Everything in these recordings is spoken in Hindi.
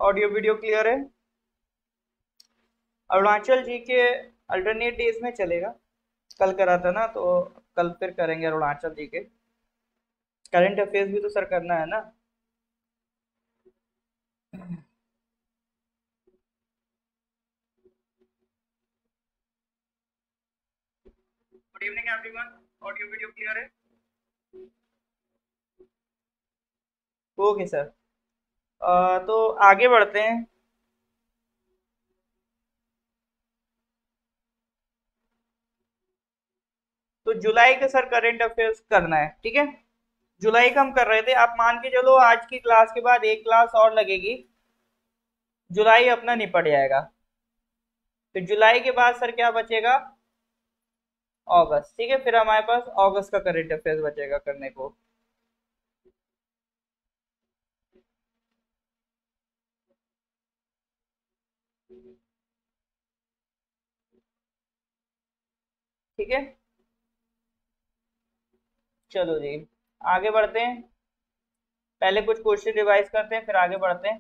ऑडियो वीडियो क्लियर है? अरुणाचल जी के अल्टरनेट डेज में चलेगा। कल करा था ना, तो कल फिर करेंगे अरुणाचल जी के। करंट अफेयर्स भी तो सर करना है ना। Good evening everyone. Audio video clear है? Okay sir. तो आगे बढ़ते हैं। तो जुलाई का सर करंट अफेयर्स करना है, ठीक है। जुलाई का हम कर रहे थे, आप मान के चलो आज की क्लास के बाद एक क्लास और लगेगी, जुलाई अपना निपट जाएगा। फिर जुलाई के बाद सर क्या बचेगा? अगस्त, ठीक है। फिर हमारे पास अगस्त का करंट अफेयर्स बचेगा करने को। ठीक है, चलो जी आगे बढ़ते हैं। पहले कुछ क्वेश्चन रिवाइज करते हैं, फिर आगे बढ़ते हैं।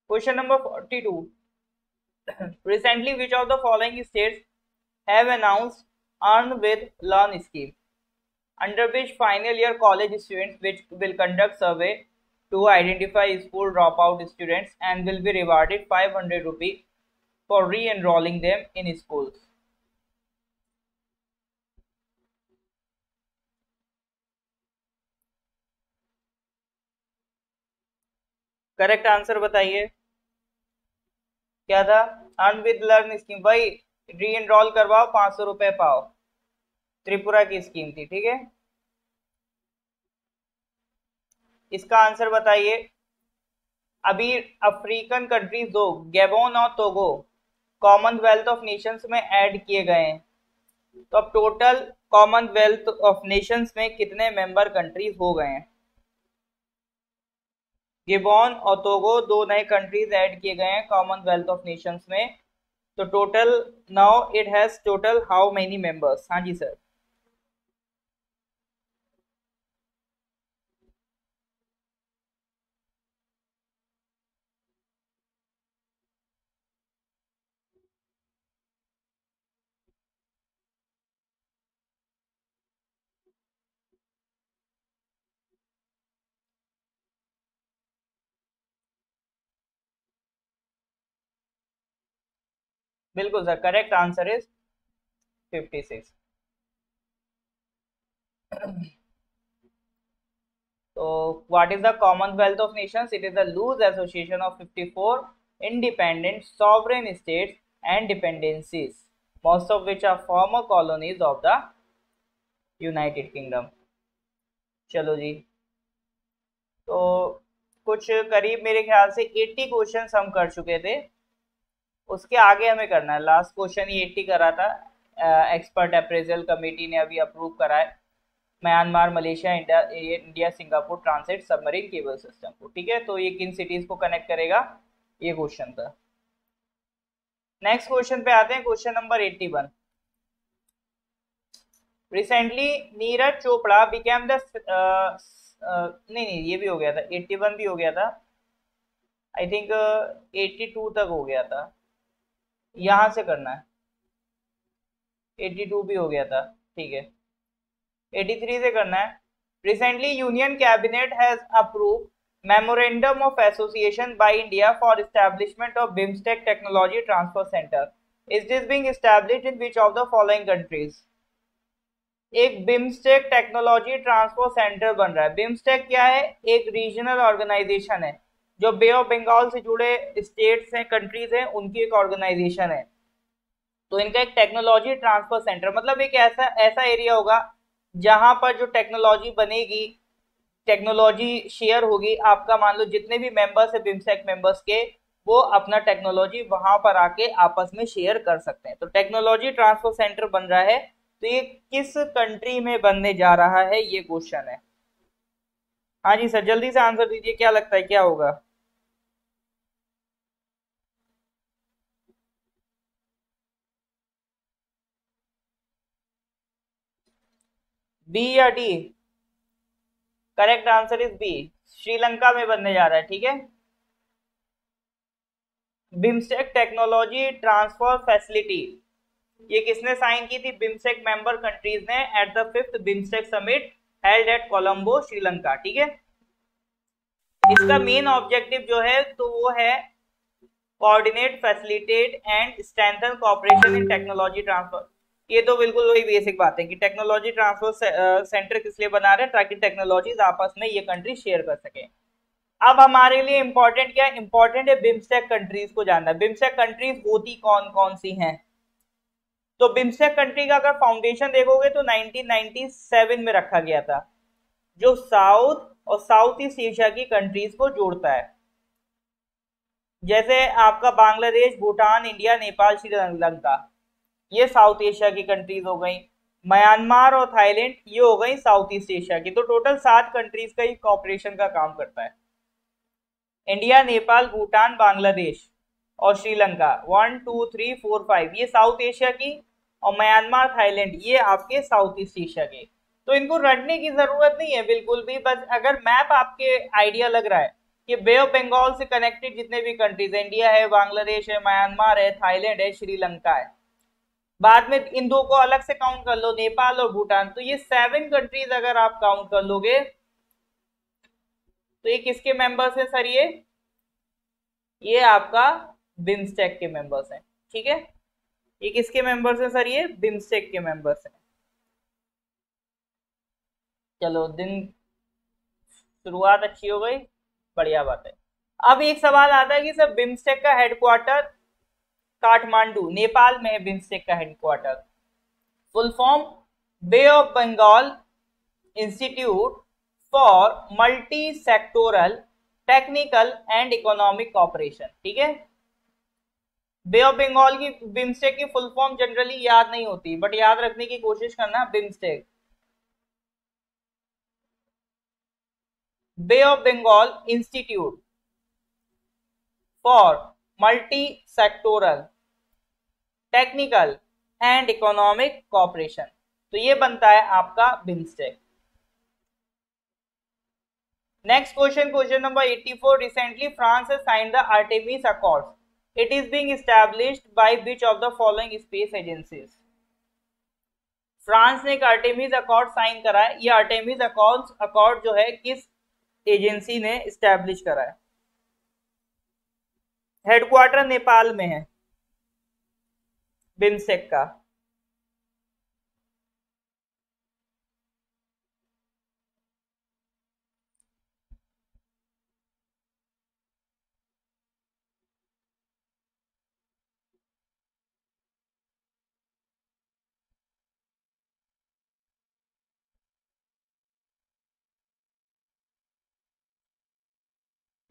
Question number 42। Recently which of the following states have announced earn with learn scheme, under which final year college students which will conduct survey to identify school dropout students and will be rewarded 500 rupees for re-enrolling them in schools. Correct answer बताइए क्या था? अर्न विद लर्न स्कीम, भाई री एनरोल करवाओ 500 रुपए पाओ, त्रिपुरा की स्कीम थी, ठीक है। इसका आंसर बताइए। अभी अफ्रीकन कंट्रीज दो, गैबोन और टोगो, कॉमनवेल्थ ऑफ नेशंस में ऐड किए गए हैं। तो अब टोटल कॉमनवेल्थ ऑफ नेशंस में कितने मेंबर कंट्रीज हो गए हैं? गिबॉन और टोगो दो नए कंट्रीज ऐड किए गए हैं कॉमनवेल्थ ऑफ नेशंस में। तो total now it has total how many members? हाँ जी सर। बिल्कुल सर, करेक्ट आंसर इज 56। तो what is the commonwealth of nations? It is the loose association of 54 independent sovereign states and dependencies, most of which are former colonies of the United kingdom. चलो जी, तो कुछ करीब मेरे ख्याल से 80 क्वेश्चंस हम कर चुके थे। उसके आगे हमें करना है। लास्ट क्वेश्चन ये 80 करा था। एक्सपर्ट अप्रेजल कमेटी ने अभी अप्रूव करा है Myanmar, Malaysia, India, India Singapore transit submarine cable system को, ठीक है। तो ये किन सिटीज को कनेक्ट करेगा, ये क्वेश्चन था। नेक्स्ट क्वेश्चन पे आते हैं, question number 81। Recently Neeraj Chopra became the नहीं नहीं, ये भी हो गया था, 81 भी हो गया था। आई थिंक 82 तक हो गया था। यहां से करना है। 82 भी हो गया था, ठीक है। 83 से करना है। Recently union cabinet has approve memorandum of association by India for establishment of BIMSTEC technology transfer centre. Is this being established in which of the following countries? एक बिम्स्टेक टेक्नोलॉजी ट्रांसफर सेंटर बन रहा है। बिम्स्टेक क्या है? एक रीजनल ऑर्गेनाइजेशन है, जो बे ऑफ बंगाल से जुड़े स्टेट्स हैं, कंट्रीज हैं, उनकी एक ऑर्गेनाइजेशन है। तो इनका एक टेक्नोलॉजी ट्रांसफर सेंटर मतलब एक ऐसा ऐसा एरिया होगा जहां पर जो टेक्नोलॉजी बनेगी, टेक्नोलॉजी शेयर होगी। आपका मान लो जितने भी मेंबर्स है बिम्स्टेक मेंबर्स के, वो अपना टेक्नोलॉजी वहां पर आके आपस में शेयर कर सकते हैं। तो टेक्नोलॉजी ट्रांसफर सेंटर बन रहा है। तो ये किस कंट्री में बनने जा रहा है, ये क्वेश्चन है। हाँ जी सर, जल्दी से आंसर दीजिए, क्या लगता है क्या होगा? बी या D? Correct answer is B, Sri Lanka में बनने जा रहा है, ठीक है। बिम्स्टेक टेक्नोलॉजी ट्रांसफर फैसिलिटी, ये किसने साइन की थी? बिम्स्टेक मेंबर कंट्रीज ने at the 5th BIMSTEC summit held at Colombo Sri Lanka. ठीक है, इसका मेन ऑब्जेक्टिव जो है तो वो है coordinate, facilitate and strengthen cooperation in technology transfer. ये तो बिल्कुल वही बेसिक बात है कि टेक्नोलॉजी ट्रांसफर सेंटर किस लिए बना रहे हैं, ताकि टेक्नोलॉजीज आपस में ये कंट्री शेयर कर सके। अब हमारे लिए इंपॉर्टेंट क्या है? इंपॉर्टेंट है बिम्स्टेक कंट्रीज को जानना। बिम्स्टेक कंट्रीज होती कौन कौन सी हैं? तो बिम्स्टेक कंट्री का अगर फाउंडेशन देखोगे तो 1997 में रखा गया था, जो साउथ और साउथ ईस्ट एशिया की कंट्रीज को जोड़ता है। जैसे आपका बांग्लादेश, भूटान, इंडिया, नेपाल, श्रीलंका, ये साउथ एशिया की कंट्रीज हो गई। म्यांमार और थाईलैंड ये हो गई साउथ ईस्ट एशिया की। तो टोटल 7 कंट्रीज का ही कॉपरेशन का काम करता है। इंडिया, नेपाल, भूटान, बांग्लादेश और श्रीलंका 1 2 3 4 5 ये साउथ एशिया की, और म्यांमार, थाईलैंड ये आपके साउथ ईस्ट एशिया के। तो इनको रटने की जरूरत नहीं है बिल्कुल भी, बस अगर मैप आपके आइडिया लग रहा है कि बे ऑफ बंगाल से कनेक्टेड जितने भी कंट्रीज, इंडिया है, बांग्लादेश है, म्यांमार है, थाईलैंड है, श्रीलंका है, बाद में इन दो को अलग से काउंट कर लो, नेपाल और भूटान, तो ये 7 कंट्रीज अगर आप काउंट कर लोगे तो ये किसके मेंबर्स हैं सर? ये आपका बिम्स्टेक के मेंबर्स हैं। ठीक है, ये किसके मेंबर्स हैं सर? ये बिम्स्टेक के मेंबर्स हैं। चलो, दिन शुरुआत अच्छी हो गई, बढ़िया बात है। अब एक सवाल आता है कि सर बिम्स्टेक का हेडक्वार्टर काठमांडू, नेपाल में है बिम्स्टेक का headquarter. Full form bay of Bengal institute for multi sectoral technical and economic cooperation. ठीक है, बे ऑफ बंगाल की बिम्स्टेक की फुल फॉर्म जनरली याद नहीं होती, बट याद रखने की कोशिश करना, BIMSTEC, bay of Bengal institute for multi sectoral technical and economic cooperation, तो ये बनता है आपका BIMSTEC. Next question, question number 84, recently France has signed the Artemis Accords. It is being established by which of the following space agencies? France ने एक आर्टेमिस अकॉर्ड साइन करा है। ये आर्टेमिस अकॉर्ड जो है किस एजेंसी ने स्टैब्लिश करा है? हेडक्वार्टर नेपाल में है बिम्स्टेक का।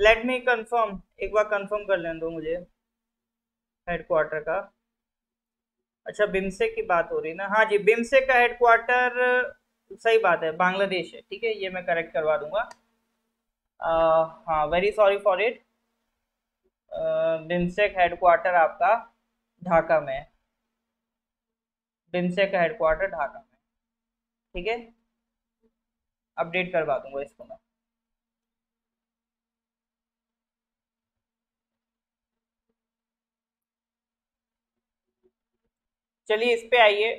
लेट मी कंफर्म, एक बार कंफर्म कर लेने दो मुझे हेडक्वार्टर का। अच्छा, बिम्स्टेक की बात हो रही ना? हाँ जी, बिम्स्टेक का हेडक्वार्टर, सही बात है, बांग्लादेश है। ठीक है, ये मैं करेक्ट करवा दूंगा। हाँ, very sorry for it. BIMSTEC headquarter आपका ढाका में है। बिम्स्टेक का हेडक्वार्टर ढाका में। ठीक है, अपडेट करवा दूंगा इसको मैं। चलिए इस पे आइए।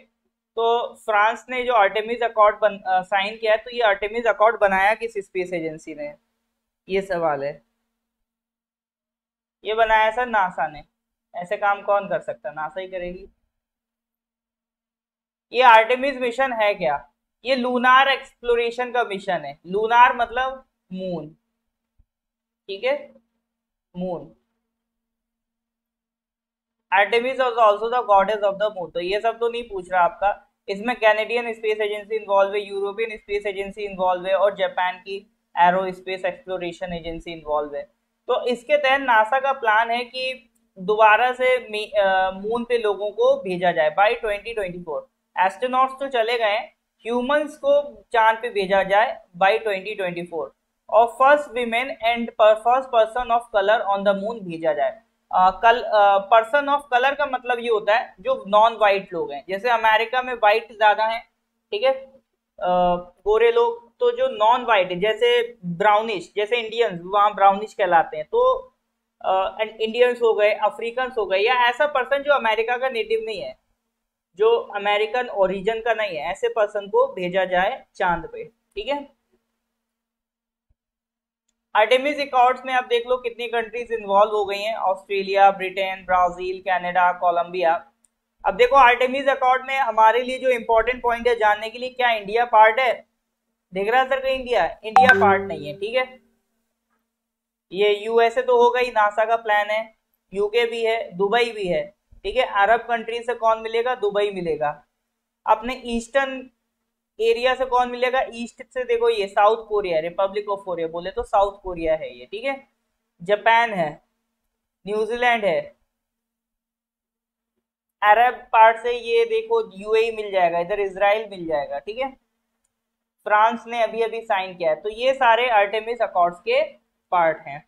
तो फ्रांस ने जो आर्टेमिस अकॉर्ड साइन किया है, तो ये आर्टेमिस अकॉर्ड बनाया किस स्पेस एजेंसी ने? ये सवाल है। ये बनाया सर नासा ने। ऐसे काम कौन कर सकता? नासा ही करेगी। ये आर्टेमिस मिशन है क्या? ये लूनार एक्सप्लोरेशन का मिशन है। लूनार मतलब मून। ठीक है, moon. Artemis was also the goddess of the moon. तो ये सब तो नहीं पूछ रहा आपका। इसमें कैनेडियन स्पेस एजेंसी इन्वॉल्व है, यूरोपियन स्पेस एजेंसी इन्वॉल्व है, और जापान की arrow space exploration agency involve है। तो इसके तहत नासा का प्लान है कि दोबारा से मून पे लोगों को भेजा जाए बाय 2024। एस्ट्रोनॉट्स तो चले गए, ह्यूमंस को चांद पे भेजा जाए बाय 2024, और first women and first person of colour on the moon भेजा जाए। पर्सन ऑफ कलर का मतलब ये होता है जो नॉन वाइट लोग हैं। जैसे अमेरिका में वाइट ज्यादा हैं, ठीक है, गोरे लोग, तो जो नॉन वाइट है जैसे ब्राउनिश, जैसे इंडियंस वहां ब्राउनिश कहलाते हैं, तो एंड इंडियंस हो गए, अफ्रीकन हो गए, या ऐसा पर्सन जो अमेरिका का नेटिव नहीं है, जो अमेरिकन ओरिजिन का नहीं है, ऐसे पर्सन को भेजा जाए चांद पे। ठीक है। आर्टेमिस रिकॉर्ड्स में आप देख लो कितनी कंट्रीज इन्वॉल्व हो गई हैं, Australia, Britain, Brazil, Canada, Colombia. अब देखो आर्टेमिस अकॉर्ड में हमारे लिए जो इंपॉर्टेंट पॉइंट है जानने के लिए, क्या इंडिया पार्ट है? दिख रहा है सर कहीं इंडिया? इंडिया पार्ट नहीं है। ठीक है। ये यूएसए तो होगा ही, नासा का प्लान है, यूके भी है, दुबई भी है। ठीक है। अरब कंट्री से कौन मिलेगा? दुबई मिलेगा। अपने ईस्टर्न एरिया से कौन मिलेगा? ईस्ट से देखो ये south Korea, Republic of Korea बोले तो साउथ कोरिया है ये। ठीक है। जापान है, न्यूजीलैंड है। अरब पार्ट से ये देखो यूएई मिल जाएगा, इधर इजराइल मिल जाएगा। ठीक है। फ्रांस ने अभी अभी साइन किया है। तो ये सारे आर्टेमिस अकॉर्ड्स के पार्ट हैं।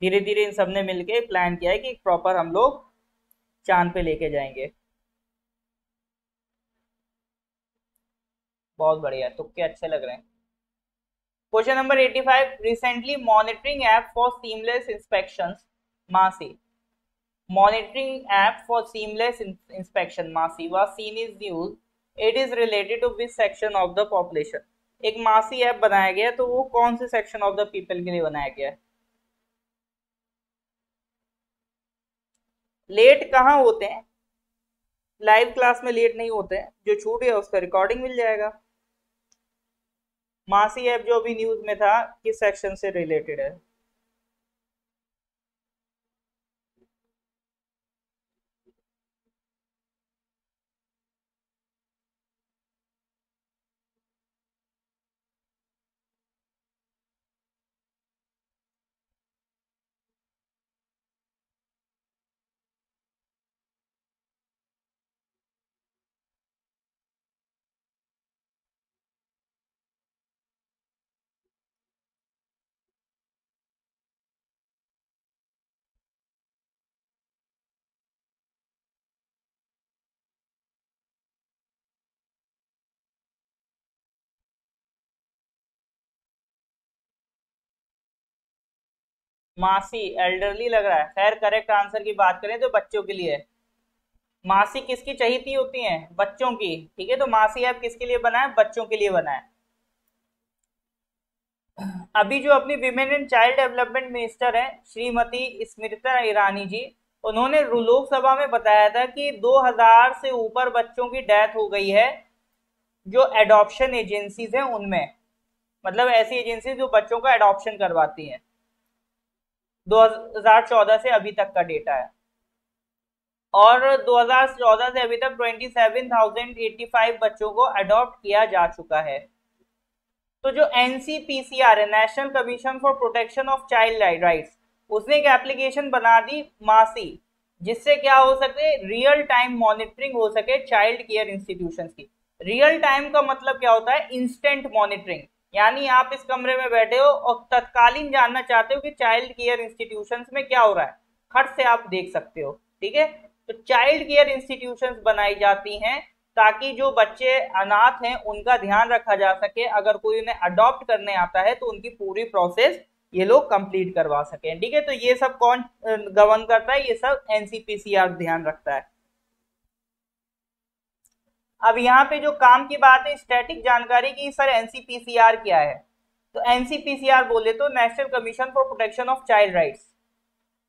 धीरे धीरे इन सब ने मिलके प्लान किया है कि प्रॉपर हम लोग चांद पे लेके जाएंगे। बहुत बढ़िया, तुक्के अच्छे लग रहे हैं। Question number 85, recently monitoring app for seamless inspections मासी, monitoring app for seamless inspection MASI was seen in news. It is related to which section of the population? एक मासी ऐप बनाया गया, तो वो कौन से सेक्शन ऑफ द पीपल के लिए बनाया गया है? लेट कहाँ होते हैं? लाइव क्लास में लेट नहीं होते हैं, जो छूट गया उसका रिकॉर्डिंग मिल जाएगा। मासी ऐप जो अभी न्यूज में था किस सेक्शन से रिलेटेड है? मासी एल्डरली लग रहा है। खैर करेक्ट आंसर की बात करें तो बच्चों के लिए है। मासी किसकी चाहिए होती हैं? बच्चों की। ठीक है। तो मासी ऐप किसके लिए बना है? बच्चों के लिए बना है। अभी जो अपनी women and child development minister है श्रीमती स्मृति ईरानी जी, उन्होंने लोकसभा में बताया था कि 2000 से ऊपर बच्चों की डेथ हो गई है जो एडॉप्शन एजेंसीज हैं उनमें, मतलब ऐसी एजेंसी जो बच्चों का एडॉप्शन करवाती हैं। 2014 से अभी तक का डेटा है। और 2014 से अभी तक 27,085 बच्चों को अडॉप्ट किया जा चुका है। तो जो एनसीपीसीआर है, national commission for protection of child rights, उसने एक एप्लीकेशन बना दी मासी, जिससे क्या हो सके? रियल टाइम मॉनिटरिंग हो सके चाइल्ड केयर इंस्टीट्यूशंस की। रियल टाइम का मतलब क्या होता है? इंस्टेंट मॉनिटरिंग, यानी आप इस कमरे में बैठे हो और तत्कालीन जानना चाहते हो कि चाइल्ड केयर इंस्टीट्यूशंस में क्या हो रहा है, खट से आप देख सकते हो। ठीक है। तो चाइल्ड केयर इंस्टीट्यूशंस बनाई जाती हैं ताकि जो बच्चे अनाथ हैं उनका ध्यान रखा जा सके। अगर कोई उन्हें अडॉप्ट करने आता है तो उनकी पूरी प्रोसेस ये लोग कंप्लीट करवा सकें। ठीक है। तो ये सब कौन गवर्न करता है? ये सब एनसीपीसीआर ध्यान रखता है। अब यहाँ पे जो काम की बात है स्टैटिक जानकारी की, सर एनसीपीसीआर क्या है? तो एनसीपीसीआर बोले तो national commission for protection of child rights,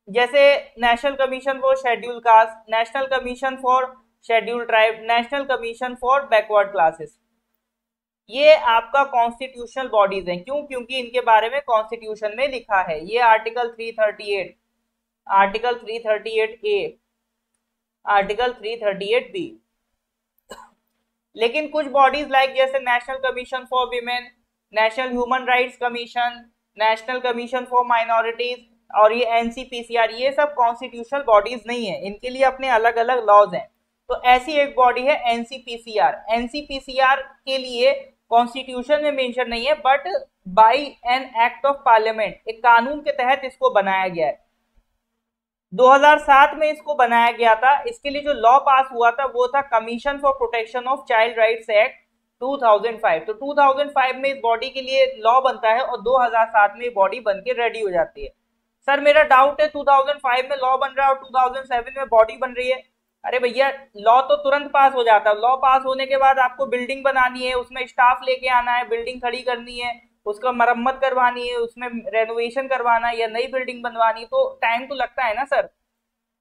जैसे national commission for schedule caste, national commission for schedule tribe, national commission for backward classes, ये आपका कॉन्स्टिट्यूशनल बॉडीज हैं। क्यों? क्योंकि इनके बारे में कॉन्स्टिट्यूशन में लिखा है। ये आर्टिकल 338, आर्टिकल 338 ए, आर्टिकल 338 बी। लेकिन कुछ बॉडीज लाइक जैसे national commission for women, national human rights commission, national commission for minorities और ये एनसीपीसीआर, ये सब कॉन्स्टिट्यूशनल बॉडीज नहीं है, इनके लिए अपने अलग अलग लॉज हैं। तो ऐसी एक बॉडी है एनसीपीसीआर। एनसीपीसीआर के लिए कॉन्स्टिट्यूशन में मेंशन नहीं है, but by an act of parliament, एक कानून के तहत इसको बनाया गया है। 2007 में इसको बनाया गया था। इसके लिए जो लॉ पास हुआ था वो था commission for protection of child rights act 2005। तो 2005 में इस बॉडी के लिए लॉ बनता है और 2007 में बॉडी बन के रेडी हो जाती है। सर मेरा डाउट है 2005 में लॉ बन रहा है और 2007 में बॉडी बन रही है। अरे भैया लॉ तो तुरंत पास हो जाता है, लॉ पास होने के बाद आपको बिल्डिंग बनानी है, उसमें स्टाफ लेके आना है, बिल्डिंग खड़ी करनी है, उसका मरम्मत करवानी है, उसमें रेनोवेशन करवाना है या नई बिल्डिंग बनवानी, तो टाइम तो लगता है ना सर।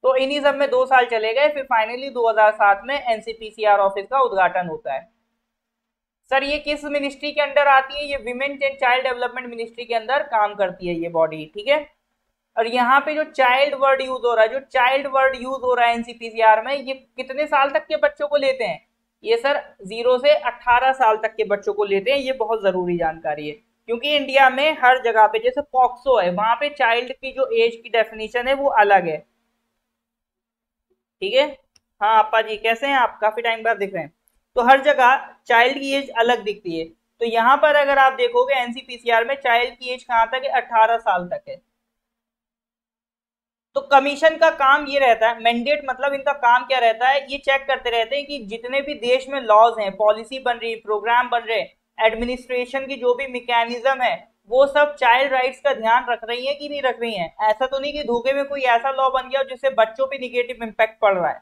तो इन्हीं सब में 2 साल चले गए, फिर फाइनली 2007 में एनसीपीसीआर ऑफिस का उद्घाटन होता है। सर ये किस मिनिस्ट्री के अंडर आती है? ये women and child development ministry के अंदर काम करती है ये बॉडी, ठीक है। और यहाँ पे जो चाइल्ड वर्ड यूज हो रहा है, जो चाइल्ड वर्ड यूज हो रहा है एनसीपीसीआर में, ये कितने साल तक के बच्चों को लेते हैं? ये सर 0 से 18 साल तक के बच्चों को लेते हैं। ये बहुत जरूरी जानकारी है, क्योंकि इंडिया में हर जगह पे जैसे पॉक्सो है, वहां पे चाइल्ड की जो एज की डेफिनेशन है वो अलग है, ठीक है। हाँ अप्पा जी कैसे हैं आप? काफी टाइम बाद दिख रहे हैं। तो हर जगह चाइल्ड की एज अलग दिखती है। तो यहाँ पर अगर आप देखोगे एनसीपीसीआर में चाइल्ड की एज कहाँ तक है? 18 साल तक है। तो कमीशन का काम ये रहता है, मैंडेट मतलब इनका काम क्या रहता है, ये चेक करते रहते हैं कि जितने भी देश में लॉज हैं, पॉलिसी बन रही, प्रोग्राम बन रहे, एडमिनिस्ट्रेशन की जो भी मैकेनिज्म है, वो सब चाइल्ड राइट्स का ध्यान रख रही है कि नहीं रख रही है। ऐसा तो नहीं कि धोखे में कोई ऐसा लॉ बन गया जिससे बच्चों पे निगेटिव इम्पैक्ट पड़ रहा है,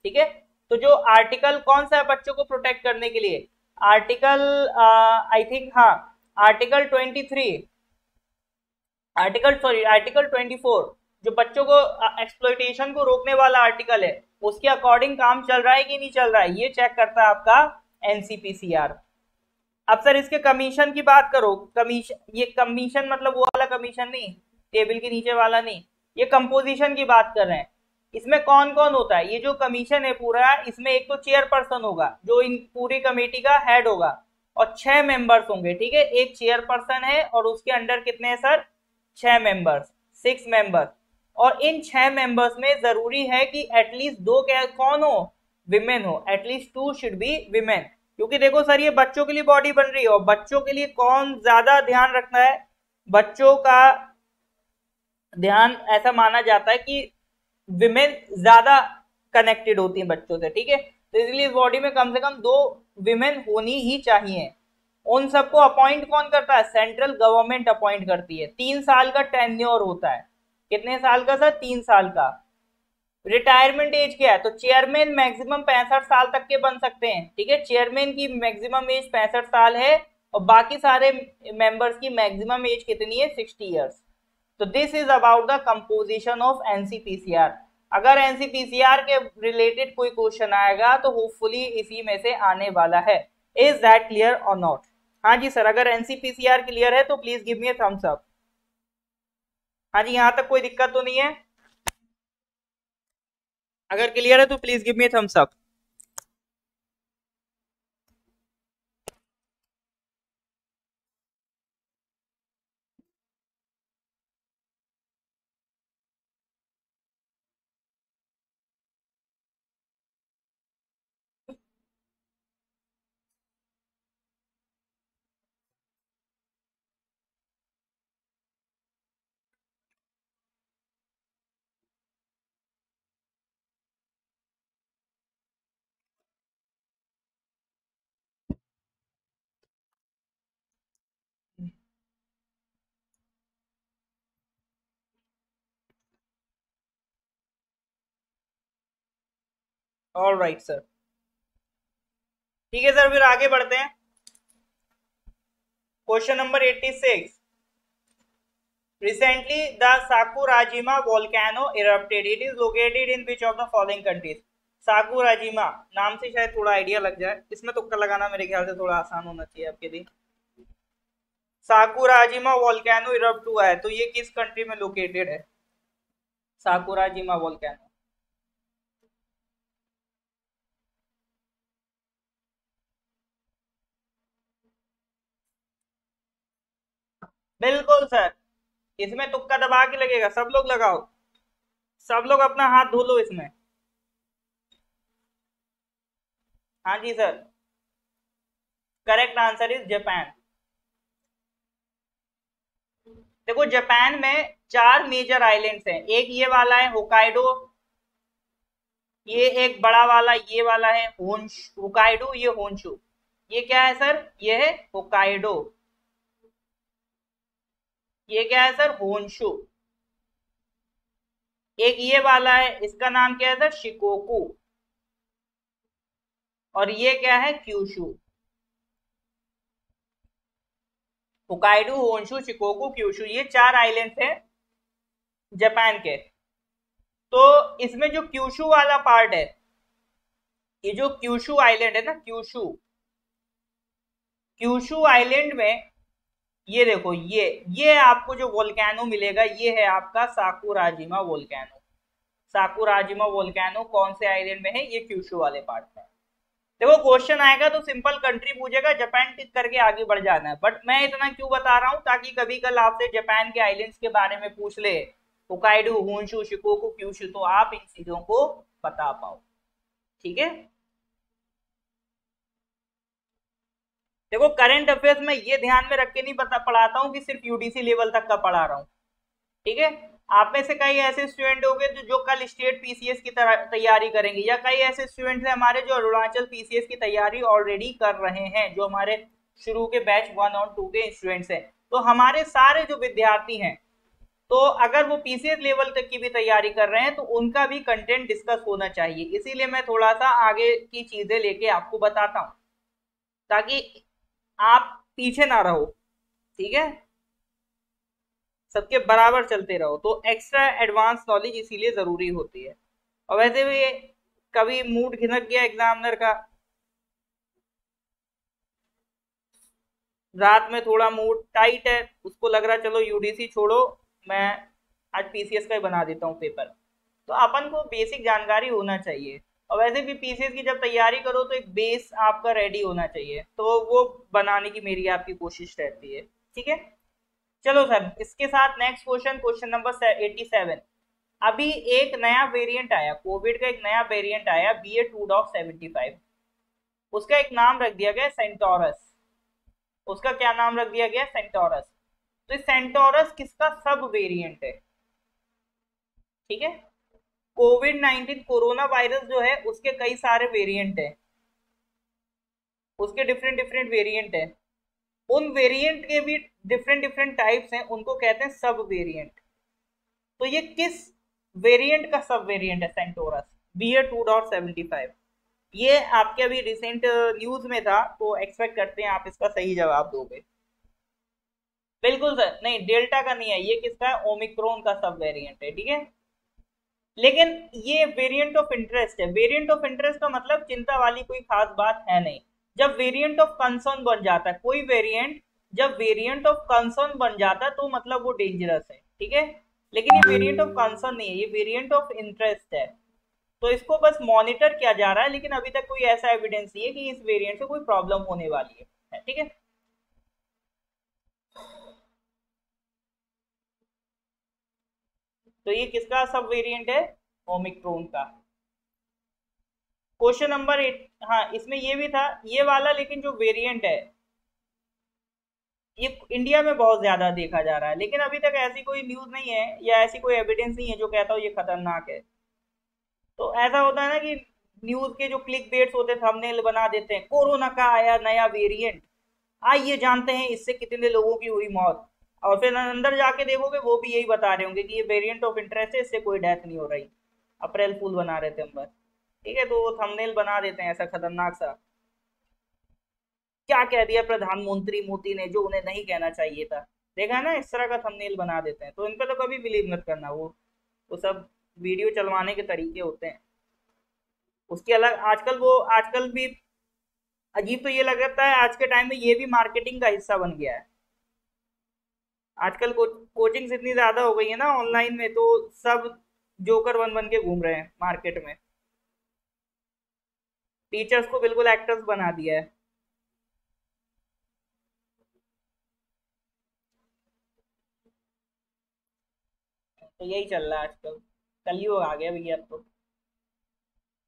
ठीक है। तो जो आर्टिकल कौन सा है बच्चों को प्रोटेक्ट करने के लिए? आर्टिकल आई थिंक हाँ आर्टिकल 23, आर्टिकल 24, जो बच्चों को एक्सप्लॉइटेशन को रोकने वाला आर्टिकल है, उसके अकॉर्डिंग काम चल रहा है कि नहीं चल रहा है, ये चेक करता है आपका एनसीपीसीआर। अब सर इसके कमीशन की बात करो, कमीशन, ये कमीशन मतलब वो वाला कमीशन नहीं, टेबल के नीचे वाला नहीं, ये कंपोजिशन की बात कर रहे हैं। इसमें कौन कौन होता है? ये जो कमीशन है पूरा, इसमें एक तो चेयरपर्सन होगा जो इन पूरी कमेटी का हेड होगा, और 6 मेंबर्स होंगे, ठीक है। एक चेयरपर्सन है और उसके अंडर कितने हैं सर? 6 members, 6 members. और इन 6 मेंबर्स में जरूरी है कि एटलीस्ट 2 क्या कौन हो? विमेन हो, एटलीस्ट 2 शुड बी विमेन। क्योंकि देखो सर ये बच्चों के लिए बॉडी बन रही है, और बच्चों के लिए कौन ज्यादा ध्यान रखना है? बच्चों का ध्यान ऐसा माना जाता है कि विमेन ज्यादा कनेक्टेड होती हैं बच्चों से, ठीक है। तो इसलिए इस बॉडी में कम से कम 2 विमेन होनी ही चाहिए। उन सबको अपॉइंट कौन करता है? सेंट्रल गवर्नमेंट अपॉइंट करती है। 3 साल का टेन्योर होता है। कितने साल का सर? 3 साल का। रिटायरमेंट एज क्या है? तो चेयरमैन मैक्सिमम 65 साल तक के बन सकते हैं, ठीक है। चेयरमैन की मैक्सिमम एज 65 साल है, और बाकी सारे मेंबर्स की मैक्सिमम एज कितनी है? 60 इयर्स। तो this is about the composition of NCPCR. अगर एनसीपीसीआर के रिलेटेड कोई क्वेश्चन आएगा तो होपफुली इसी में से आने वाला है। इज दैट क्लियर और नॉट? हाँ जी सर, अगर एनसीपीसीआर क्लियर है तो please give me a thumbs up. हाँ जी, यहाँ तक कोई दिक्कत तो नहीं है? अगर क्लियर है तो please give me a thumbs up. All right sir, ठीक है सर, फिर आगे बढ़ते हैं। Question number 86। Recently, the Sakurajima volcano erupted. It is located in which of the following countries? Sakurajima नाम से शायद थोड़ा आइडिया लग जाए, इसमें तुक्का लगाना मेरे ख्याल से थोड़ा आसान होना चाहिए आपके लिए। साकुराजिमा वोल्केनो इरप्ट हुआ है, तो ये किस कंट्री में लोकेटेड है? Sakurajima volcano. बिल्कुल सर, इसमें तुक्का दबा के लगेगा, सब लोग लगाओ, सब लोग अपना हाथ धो लो इसमें। हाँ जी sir, correct answer is Japan. देखो जापान में 4 मेजर आइलैंड्स हैं। एक ये वाला है होकाइडो, ये एक बड़ा वाला ये वाला है होकाइडो, ये होन्शु। ये क्या है सर? ये है होकाइडो। ये क्या है सर? होन्शु। एक ये वाला है, इसका नाम क्या है सर, शिकोकू, और ये क्या है, Kyushu. Hokkaido, Honshu, Shikoku, Kyushu, ये 4 आइलैंड है जापान के। तो इसमें जो क्यूशू वाला पार्ट है, ये जो क्यूशू आइलैंड है ना, क्यूशू, क्यूशू आइलैंड में ये देखो, ये आपको जो वोल्केनो मिलेगा, ये है आपका साकुराजिमा वोल्केनो। साकुराजिमा वोल्केनो कौन से आइलैंड में है, ये क्यूशू वाले पार्ट में। देखो क्वेश्चन आएगा तो सिंपल कंट्री पूछेगा, जापान टिक करके आगे बढ़ जाना है। बट मैं इतना क्यों बता रहा हूँ, ताकि कभी कल आपसे जापान के आइलैंड्स के बारे में पूछ ले, होकाइडो, होन्शु, शिकोकू, क्यूशू, तो आप इन चीजों को बता पाओ। ठीक है, देखो करंट अफेयर्स में ये ध्यान में रख के नहीं पढ़ाता हूँ कि सिर्फ यूडीसी लेवल तक का पढ़ा रहा हूँ। ठीक है, आप में से कई ऐसे स्टूडेंट होंगे जो कल स्टेट पीसीएस की तैयारी करेंगे, या कई ऐसे स्टूडेंट्स हैं हमारे जो अरुणाचल पीसीएस की तैयारी ऑलरेडी कर रहे हैं, जो हमारे शुरू के बैच 1 और 2 के स्टूडेंट्स हैं। तो हमारे सारे जो विद्यार्थी हैं, तो अगर वो पीसीएस लेवल तक की भी तैयारी कर रहे हैं, तो उनका भी कंटेंट डिस्कस होना चाहिए। इसीलिए मैं थोड़ा सा आगे की चीजें लेके आपको बताता हूँ, ताकि आप पीछे ना रहो। ठीक है, सबके बराबर चलते रहो। तो एक्स्ट्रा एडवांस नॉलेज इसीलिए जरूरी होती है। और वैसे भी कभी मूड खिनक गया एग्जामिनर का, रात में थोड़ा मूड टाइट है, उसको लग रहा चलो यूडीसी छोड़ो, मैं आज पीसीएस का ही बना देता हूँ पेपर, तो अपन को बेसिक जानकारी होना चाहिए। और वैसे भी पीसीएस की जब तैयारी करो तो एक बेस आपका रेडी होना चाहिए, तो वो बनाने की मेरी आपकी कोशिश रहती है। ठीक है, चलो सर, इसके साथ नेक्स्ट क्वेश्चन, क्वेश्चन नंबर 87। अभी एक नया वेरिएंट आया, कोविड का एक नया वेरिएंट आया, BA.2.75, उसका एक नाम रख दिया गया सेंटोरस। उसका क्या नाम रख दिया गया, सेंटोरस। तो इस सेंटोरस किसका सब वेरिएंट है। ठीक है, कोविड-19 कोरोना वायरस जो है उसके कई सारे वेरिएंट है, उसके डिफरेंट डिफरेंट वेरिएंट है, उन वेरिएंट के भी डिफरेंट डिफरेंट टाइप्स हैं, उनको कहते हैं सब वेरिएंट। तो ये किस वेरिएंट का सब वेरिएंट है सेंटोरस, BA.2.75। ये आपके अभी रिसेंट न्यूज में था, तो एक्सपेक्ट करते हैं आप इसका सही जवाब दोगे। बिल्कुल सर, नहीं डेल्टा का नहीं है, ये किसका है, ओमिक्रॉन का सब वेरिएंट है। ठीक है, लेकिन ये वेरिएंट ऑफ इंटरेस्ट है। वेरिएंट ऑफ इंटरेस्ट का मतलब चिंता वाली कोई खास बात है नहीं। जब वेरिएंट ऑफ कंसर्न बन जाता है कोई वेरिएंट, जब वेरिएंट ऑफ कंसर्न बन जाता है तो मतलब वो डेंजरस है। ठीक है, लेकिन ये वेरिएंट ऑफ कंसर्न नहीं है, ये वेरिएंट ऑफ इंटरेस्ट है। तो इसको बस मॉनिटर किया जा रहा है, लेकिन अभी तक कोई ऐसा एविडेंस नहीं है कि इस वेरिएंट से कोई प्रॉब्लम होने वाली है। ठीक है, तो ये किसका सब वेरिएंट है, ओमिक्रॉन का। क्वेश्चन नंबर 8, हाँ इसमें ये भी था ये वाला, लेकिन जो वेरिएंट है ये इंडिया में बहुत ज्यादा देखा जा रहा है, लेकिन अभी तक ऐसी कोई न्यूज नहीं है या ऐसी कोई एविडेंस नहीं है जो कहता हो ये खतरनाक है। तो ऐसा होता है ना कि न्यूज के जो क्लिक बेट्स होते हैं, थंबनेल बना देते हैं, कोरोना का आया नया वेरिएंट, आइए जानते हैं इससे कितने लोगों की हुई मौत, और फिर अंदर जाके देखोगे वो भी यही बता रहे होंगे कि ये वेरिएंट ऑफ इंटरेस्ट है, इससे कोई डेथ नहीं हो रही। अप्रैल फूल बना रहे थे हम बस। ठीक है, तो वो थंबनेल बना देते हैं ऐसा खतरनाक सा, क्या कह दिया प्रधानमंत्री मोदी ने जो उन्हें नहीं कहना चाहिए था, देखा है ना, इस तरह का थंबनेल बना देते हैं। तो इन पे तो कभी बिलीव मत करना, वो सब वीडियो चलवाने के तरीके होते हैं। उसकी अलग आजकल भी अजीब तो ये लगता है, आज के टाइम में ये भी मार्केटिंग का हिस्सा बन गया है। आजकल कोचिंग्स इतनी ज्यादा हो गई है ना ऑनलाइन में, तो सब जोकर बन बन के घूम रहे हैं मार्केट में, टीचर्स को बिल्कुल एक्टर्स बना दिया है। तो यही चल रहा है आजकल, कलयुग आ गया भैया अब तो।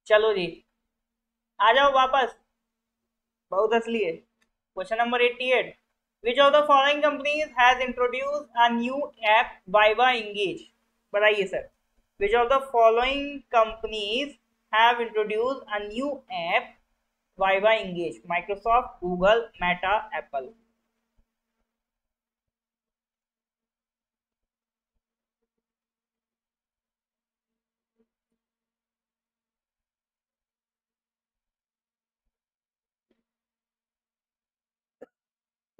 चलो जी, आ जाओ वापस, बहुत असली है। Question number 88, which of the following companies has introduce a new app Viva Engage. बताइए sir, which of the following companies have introduce a new app Viva Engage, Microsoft, Google, Meta, Apple.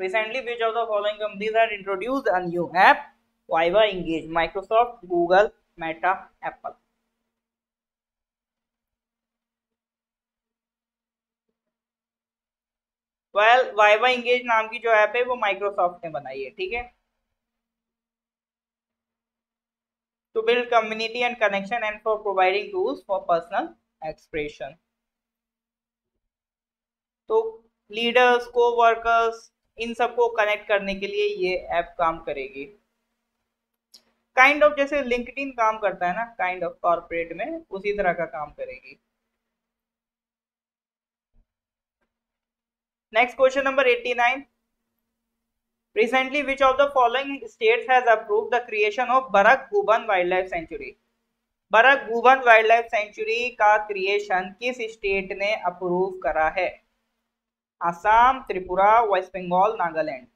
Recently, which of the following companies had introduced a new app? Viva, Engage, Microsoft, Google, Meta, Apple. Viva Engage नाम की जो ऐप है वो माइक्रोसॉफ्ट ने बनाई है, ठीक है, to build community and connection and for providing tools for personal expression. तो लीडर्स को वर्कर्स इन सबको कनेक्ट करने के लिए ये ऐप काम करेगी। काइंड ऑफ जैसे लिंक्डइन काम करता है ना, काइंड ऑफ कॉर्पोरेट में उसी तरह का काम करेगी। Next question number 89। Recently, which of the following states has approved the creation of Barak Bhuban Wildlife Sanctuary? Barak Bhurban wildlife century का क्रिएशन किस स्टेट ने अप्रूव करा है? असम, त्रिपुरा, वेस्ट बंगाल, नागालैंड।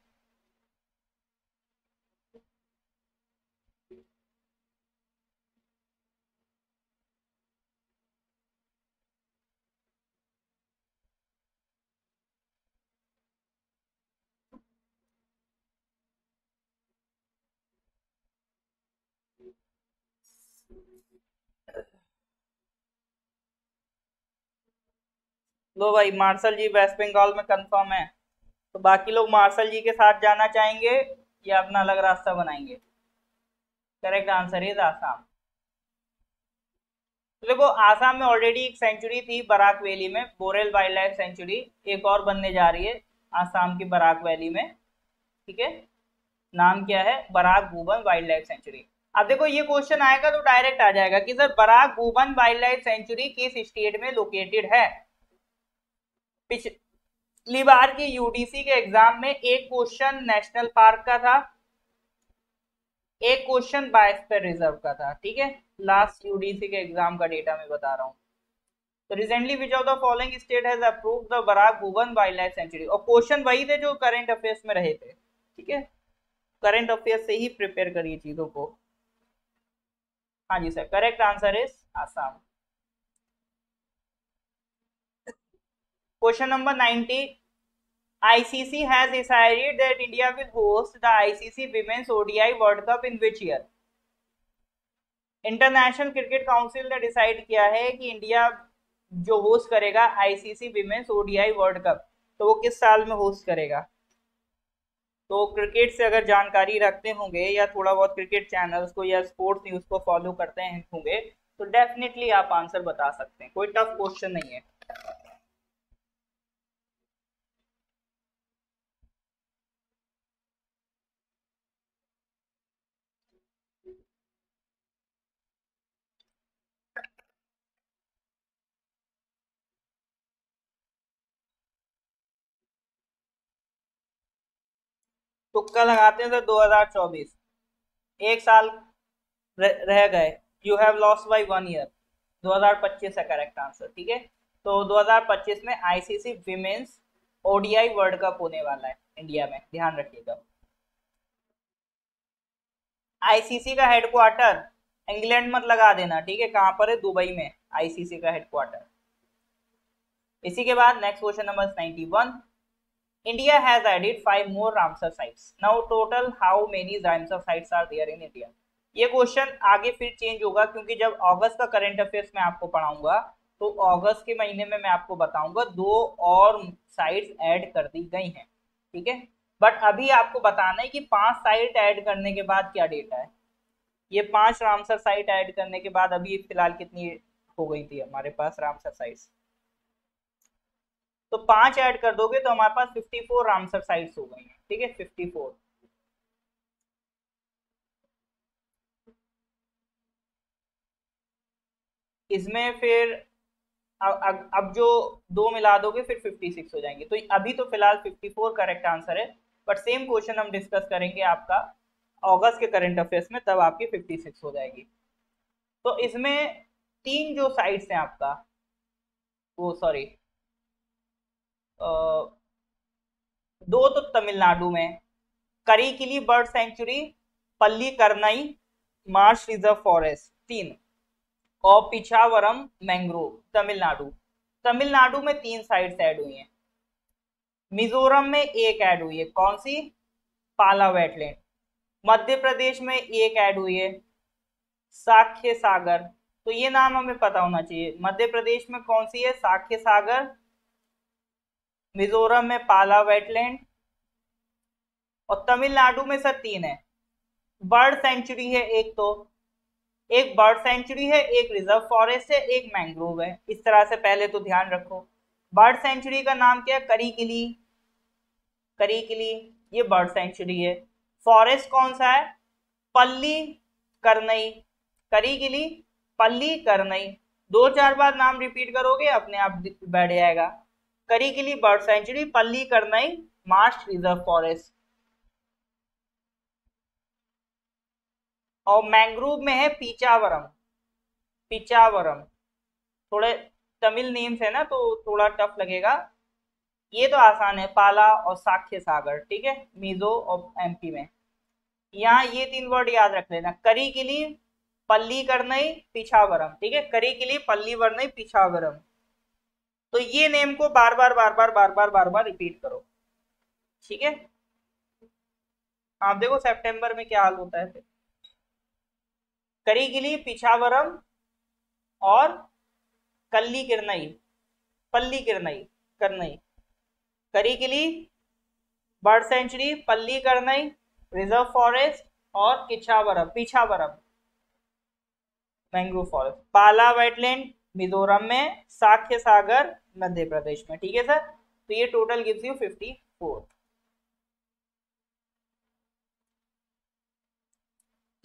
लो भाई, मार्शल जी वेस्ट बंगाल में कंफर्म है, तो बाकी लोग मार्शल जी के साथ जाना चाहेंगे या अपना अलग रास्ता बनाएंगे? Correct answer is Assam. तो देखो, आसाम में ऑलरेडी एक सेंचुरी थी बराक वैली में, बोरेल वाइल्ड लाइफ सेंचुरी, एक और बनने जा रही है आसाम की बराक वैली में, ठीक है, नाम क्या है? Barak Bhuban wildlife sanctuary. अब देखो ये क्वेश्चन आएगा तो डायरेक्ट आ जाएगा कि sir Barak Bhuban wildlife sanctuary किस स्टेट में लोकेटेड है? पिछली बार की यूडीसी के एग्जाम में एक क्वेश्चन नेशनल पार्क का था, एक क्वेश्चन बायोस्फीयर रिजर्व का था, ठीक है, लास्ट यूडीसी के एग्जाम का डेटा मैं बता रहा हूँ। तो recently which of the following state has approved the Barak Bhuban wildlife sanctuary, और क्वेश्चन वही थे जो करंट अफेयर्स में रहे थे, ठीक है, करंट अफेयर्स से ही प्रिपेयर करिए चीजों को। हाँ जी sir, correct answer is Assam. Question number 90। ICC has decided that India will host the ICC Women's ODI World Cup in which year? International cricket council ने डिसाइड किया है कि इंडिया जो होस्ट करेगा ICC women's ODI world cup, तो वो किस साल में होस्ट करेगा? तो क्रिकेट से अगर जानकारी रखते होंगे या थोड़ा बहुत क्रिकेट चैनल्स को या स्पोर्ट्स न्यूज को फॉलो करते हैं होंगे तो डेफिनेटली आप आंसर बता सकते हैं, कोई टफ क्वेश्चन नहीं है। तुक्का लगाते हैं सर 2024, एक साल रह गए, you have lost by 1 year, 2025 है करेक्ट आंसर, ठीक है। तो 2025 में ICC women's ODI world cup होने वाला है इंडिया में, ध्यान रखिएगा। आईसीसी का हेडक्वार्टर इंग्लैंड मत लगा देना, ठीक है, कहां पर है? दुबई में आईसीसी का हेडक्वार्टर। इसी के बाद next question number 91। India has added 5 more Ramsar sites. Now total how many Ramsar sites are there in India? ये क्वेश्चन आगे फिर चेंज होगा क्योंकि जब अगस्त का करंट अफेयर्स में आपको पढ़ाऊंगा तो अगस्त के महीने में मैं आपको बताऊंगा 2 और साइट्स ऐड कर दी गई हैं, ठीक है। बट अभी आपको बताना है कि 5 साइट ऐड करने के बाद क्या डेटा है। ये 5 रामसर साइट ऐड करने के बाद अभी फिलहाल कितनी हो गई थी हमारे पास रामसर साइट्स? तो 5 ऐड कर दोगे तो हमारे पास 54 रामसर साइट्स हो गई हैं, ठीक है, 54। इसमें फिर अब जो 2 मिला दोगे फिर 56 हो जाएंगे, तो अभी तो फिलहाल 54 करेक्ट आंसर है, बट सेम क्वेश्चन हम डिस्कस करेंगे आपका अगस्त के करंट अफेयर्स में, तब आपकी 56 हो जाएगी। तो इसमें 3 जो साइट्स हैं आपका, वो सॉरी 2 तो तमिलनाडु में, करीकिली बर्ड सेंचुरी, पल्ली करनई मार्श रिजर्व फॉरेस्ट 3, और पिछावरम मैंग्रोव तमिलनाडु। तमिलनाडु में 3 साइट्स ऐड हुई हैं, मिजोरम में एक ऐड हुई है, कौन सी? पाला वेटलैंड। मध्य प्रदेश में एक ऐड हुई है, साक्य सागर। तो ये नाम हमें पता होना चाहिए। मध्य प्रदेश में कौन सी है? साक्य सागर। मिजोरम में पाला वेटलैंड। और तमिलनाडु में सर तीन है। बर्ड सेंचुरी है एक, तो एक बर्ड सेंचुरी है, एक रिजर्व फॉरेस्ट है, एक मैंग्रोव है। इस तरह से पहले तो ध्यान रखो। बर्ड सेंचुरी का नाम क्या है? करिकिली। करिकिली, ये बर्ड सेंचुरी है। फॉरेस्ट कौन सा है? पल्ली करनई। करिकिली, पल्ली करनई। दो चार बार नाम रिपीट करोगे अपने आप बैठ जाएगा। करिकिली बर्ड सेंचुरी, पल्ली करनई मार्श रिजर्व फॉरेस्ट। और मैंग्रोव में है पीचावरम। पिचावरम। थोड़े तमिल नेम्स है ना, तो थोड़ा टफ लगेगा। ये तो आसान है, पाला और साक्य सागर, ठीक है, मिजो और एमपी में। यहाँ ये तीन वर्ड याद रख लेना, करिकिली, पल्ली करनई, पिछावरम, ठीक है, करिकिली, पल्ली वरनई, पिछावरम। तो ये नेम को बार बार बार बार बार बार बार बार रिपीट करो, ठीक है। आप देखो सितंबर में क्या हाल होता है फिर। करिकिली, पिछावरम और कल्ली किरनई, पल्ली किरनई, करनई। करिकिली बर्ड सेंचुरी, पल्ली करनई रिजर्व फॉरेस्ट और किछावरम, पिछावरम मैंग्रोव फॉरेस्ट। पाला वेटलैंड मिजोरम में, साक्य सागर मध्य प्रदेश में, ठीक है सर। तो ये टोटल गिव्स यू 54।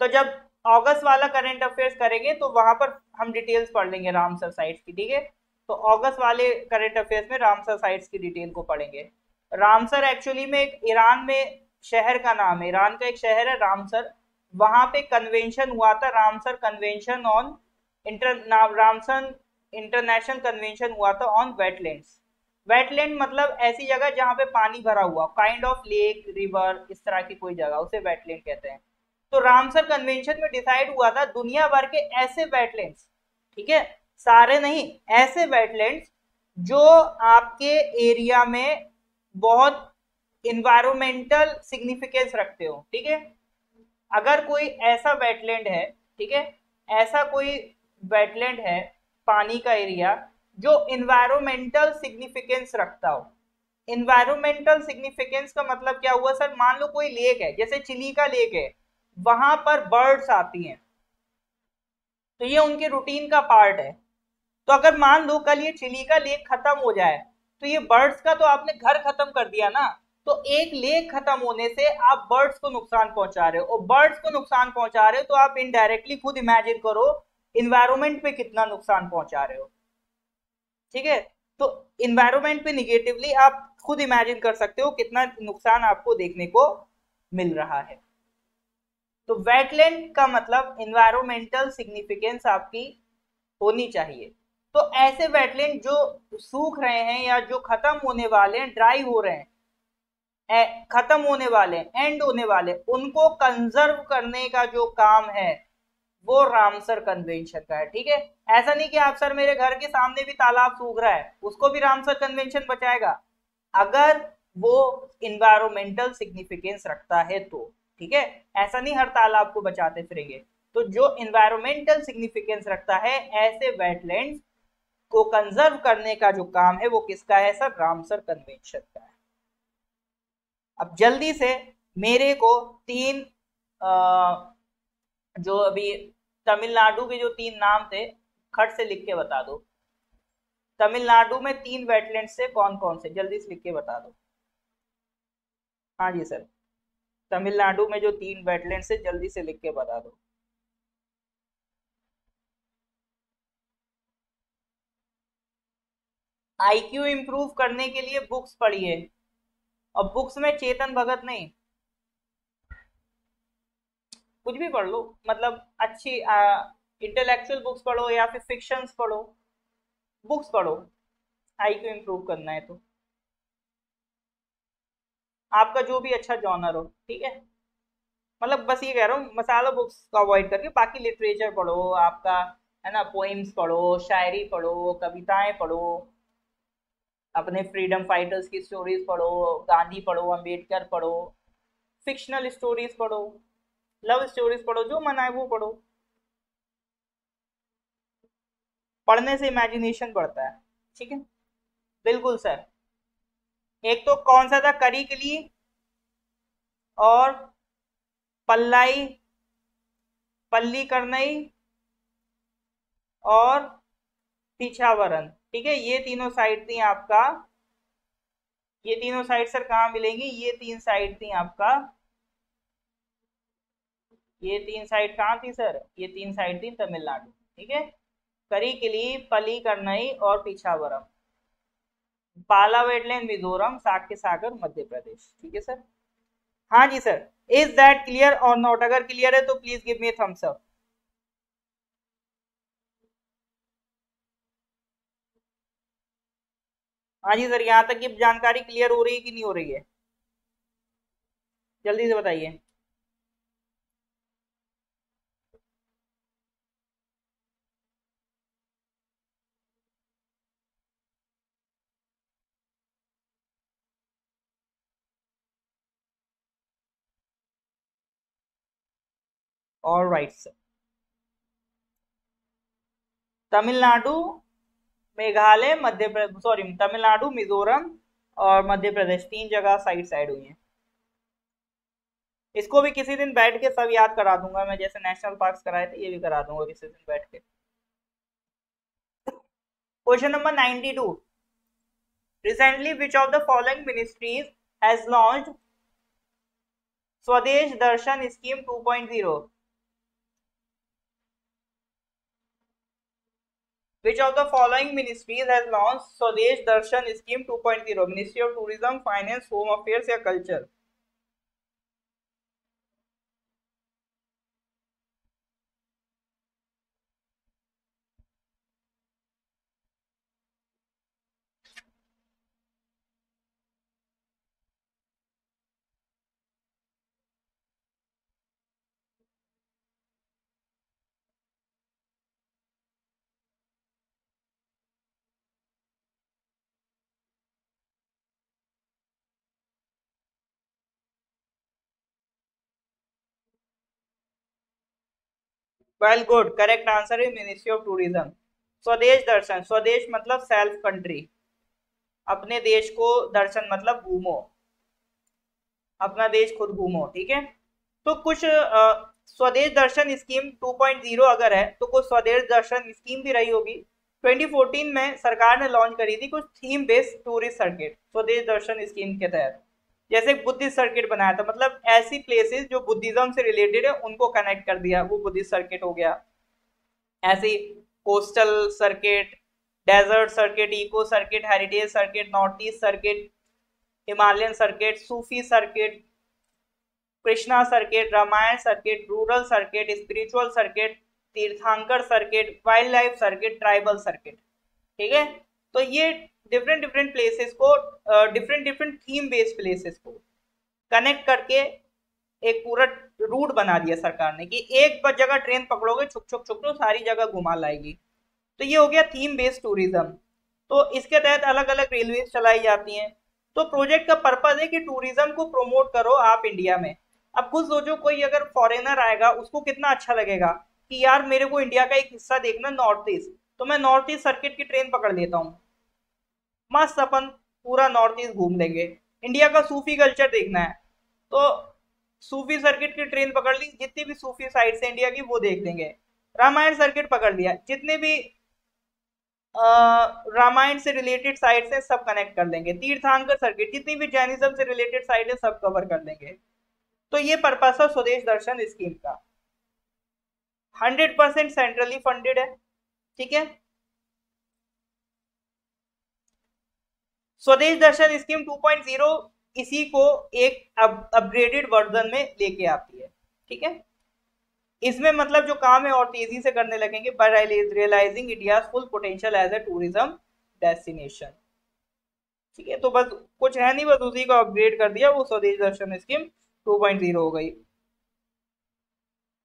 तो जब अगस्त वाला करंट अफेयर्स करेंगे तो वहां पर हम डिटेल्स पढ़ लेंगे रामसर साइट्स की, ठीक है। तो अगस्त वाले करंट अफेयर्स में रामसर साइट्स की डिटेल को पढ़ेंगे। रामसर एक्चुअली में एक ईरान में शहर का नाम है, ईरान का एक शहर है रामसर। वहां पे कन्वेंशन हुआ था, Ramsar convention on Ramsar international convention हुआ था ऑन वेटलैंड्स। वेटलैंड मतलब ऐसी जगह जहां पे पानी भरा हुआ, काइंड ऑफ लेक, रिवर, इस तरह की कोई जगह, उसे वेटलैंड कहते हैं। तो रामसर कन्वेंशन में डिसाइड हुआ था दुनिया भर के ऐसे वेटलैंड्स, ठीक है, सारे नहीं, ऐसे वेटलैंड्स जो आपके एरिया में बहुत इन्वायरमेंटल सिग्निफिकेंस रखते हो, ठीक है। अगर कोई ऐसा वेटलैंड है, ठीक है, ऐसा कोई वेटलैंड है, पानी का एरिया जो इन्वायरमेंटल सिग्निफिकेंस रखता हो। इन्वायरमेंटल सिग्निफिकेंस का मतलब क्या हुआ सर? मान लो कोई लेक है, जैसे चिली का लेक है, वहां पर बर्ड्स आती हैं, तो ये उनके रूटीन का पार्ट है। तो अगर मान लो कल ये चिली का लेक खत्म हो जाए, तो ये बर्ड्स का तो आपने घर खत्म कर दिया ना। तो एक लेक खत्म होने से आप बर्ड्स को नुकसान पहुंचा रहे हो, और बर्ड्स को नुकसान पहुंचा रहे हो तो आप इनडायरेक्टली खुद इमेजिन करो इन्वायरमेंट पे कितना नुकसान पहुंचा रहे हो, ठीक है। तो इन्वायरमेंट पे निगेटिवली आप खुद इमेजिन कर सकते हो कितना नुकसान आपको देखने को मिल रहा है। तो वेटलैंड का मतलब इन्वायरमेंटल सिग्निफिकेंस आपकी होनी चाहिए। तो ऐसे वेटलैंड जो सूख रहे हैं या जो खत्म होने वाले हैं, ड्राई हो रहे हैं, खत्म होने वाले, एंड होने वाले, उनको कंजर्व करने का जो काम है वो रामसर कन्वेंशन का है, ठीक है। ऐसा नहीं कि आप सर मेरे घर के सामने भी तालाब सूख रहा है, उसको भी रामसर कन्वेंशन बचाएगा, अगर वो इन्वायरमेंटल सिग्निफिकेंस रखता है तो, ठीक है। ऐसा नहीं हर तालाब को बचाते फिरेंगे। तो जो इन्वायरमेंटल सिग्निफिकेंस रखता है, ऐसे वेटलैंड्स को कंजर्व करने का जो काम है वो किसका है सर? रामसर कन्वेंशन का है। अब जल्दी से मेरे को तीन जो अभी तमिलनाडु के जो तीन नाम थे खट से लिख के बता दो। तमिलनाडु में तीन वेटलैंड्स से कौन कौन से, जल्दी से लिख के बता दो। हाँ जी सर, तमिलनाडु में जो तीन वेटलैंड्स है जल्दी से लिख के बता दो। आईक्यू इंप्रूव करने के लिए बुक्स पढ़िए, और बुक्स में चेतन भगत नहीं, कुछ भी पढ़ लो, मतलब अच्छी इंटेलेक्चुअल बुक्स पढ़ो या फिर फिक्शंस पढ़ो, बुक्स पढ़ो, आईक्यू इंप्रूव करना है तो। आपका जो भी अच्छा जॉनर हो, ठीक है। मतलब बस ये कह रहा हूँ मसाला बुक्स को अवॉइड करके बाकी लिटरेचर पढ़ो आपका, है ना, पोइम्स पढ़ो, शायरी पढ़ो, कविताएं पढ़ो, अपने फ्रीडम फाइटर्स की स्टोरीज पढ़ो, गांधी पढ़ो, अंबेडकर पढ़ो, फिक्शनल स्टोरीज पढ़ो, लव स्टोरीज पढ़ो, जो मन आए वो पढ़ो। पढ़ने से इमेजिनेशन बढ़ता है। ठीक है, बिल्कुल सर। एक तो कौन सा था, करी के लिए, और पल्लाई, पल्ली करनई, और पिछावरन। ठीक है, ये तीनों साइड थी आपका, ये तीनों साइड सर कहाँ मिलेंगी, ये तीन साइड थी आपका, ये तीन साइड कहाँ थी सर, ये तीन साइड थी तमिलनाडु। ठीक है, करिकिली, पली करनई और पिछावरम, पाला वेटलैंड मिजोरम, साक्य सागर मध्य प्रदेश। ठीक है सर। हाँ जी सर, इज दैट क्लियर और नॉट? अगर क्लियर है तो please give me thumbs up. हाँ जी सर, यहाँ तक की जानकारी क्लियर हो रही है कि नहीं हो रही है? जल्दी से बताइए। All right sir. Tamil Nadu, Meghalaya, Madhya Pradesh, sorry Tamil Nadu, Mizoram और मध्य प्रदेश, तीन जगह साइड साइड हुई है। इसको भी किसी दिन बैठ के सब याद करा दूंगा मैं, जैसे नेशनल पार्क्स कराए थे, ये भी करा दूंगा किसी दिन बैठ के। Question number 92, recently which of the following ministries has launched Swadesh Darshan scheme 2.0? which of the following ministries has launched Swadesh Darshan scheme 2.0? Ministry of tourism, finance, home affairs या culture? Well good, correct answer is ministry of tourism. Swadesh Darshan, स्वदेश मतलब सेल्फ कंट्री, अपने देश को, दर्शन मतलब घूमो, अपना देश खुद घूमो। ठीक है, तो कुछ स्वदेश दर्शन स्कीम 2.0 अगर है तो कुछ स्वदेश दर्शन स्कीम भी रही होगी। 2014 में सरकार ने लॉन्च करी थी कुछ थीम बेस्ड टूरिस्ट सर्किट स्वदेश दर्शन स्कीम के तहत। जैसे बुद्धिस्ट सर्किट बनाया था, मतलब ऐसी प्लेसेस जो बुद्धिज्म से रिलेटेड है उनको कनेक्ट कर दिया, वो बुद्धिस्ट सर्किट हो गया। ऐसी coastal circuit, desert circuit, eco circuit, heritage circuit, north east circuit, Himalayan circuit, Sufi circuit, Krishna circuit, Ramayan circuit, rural circuit, spiritual circuit, Tirthankar circuit, wildlife circuit, tribal circuit. ठीक है, तो ये डिफरेंट डिफरेंट प्लेसेस को, different different theme based places को कनेक्ट करके एक पूरा रूट बना दिया सरकार ने कि एक जगह ट्रेन पकड़ोगे छुक छुक छुक तो सारी जगह घुमा लाएगी। तो ये हो गया थीम बेस्ड टूरिज्म। तो इसके तहत अलग अलग रेलवे चलाई जाती हैं। तो प्रोजेक्ट का पर्पज है कि टूरिज्म को प्रमोट करो आप इंडिया में। अब खुद सोचो, कोई अगर फॉरेनर आएगा उसको कितना अच्छा लगेगा कि यार मेरे को इंडिया का एक हिस्सा देखना नॉर्थ ईस्ट, तो मैं नॉर्थ ईस्ट सर्किट की ट्रेन पकड़ लेता हूँ, मस्त अपन पूरा नॉर्थ ईस्ट घूम लेंगे। इंडिया का सूफी कल्चर देखना है तो सूफी सर्किट की ट्रेन पकड़ ली, जितनी भी सूफी साइट्स है इंडिया की वो देख लेंगे। रामायण सर्किट पकड़ लिया, जितने भी रामायण से रिलेटेड साइट्स हैं सब कनेक्ट कर लेंगे। तीर्थांकर सर्किट, जितनी भी जैनिज्म से रिलेटेड साइट है सब कवर कर लेंगे। तो ये पर्पस है स्वदेश दर्शन स्कीम का। 100% सेंट्रली फंडेड है। ठीक है, स्वदेश दर्शन स्कीम 2.0 इसी को एक अपग्रेडेड वर्जन में लेके आती है। ठीक है, इसमें मतलब जो काम है और तेजी से करने लगेंगे by realising India full potential as a tourism destination. ठीक है, तो बस कुछ है नहीं, बस उसी को अपग्रेड कर दिया, वो स्वदेश दर्शन स्कीम 2.0 हो गई।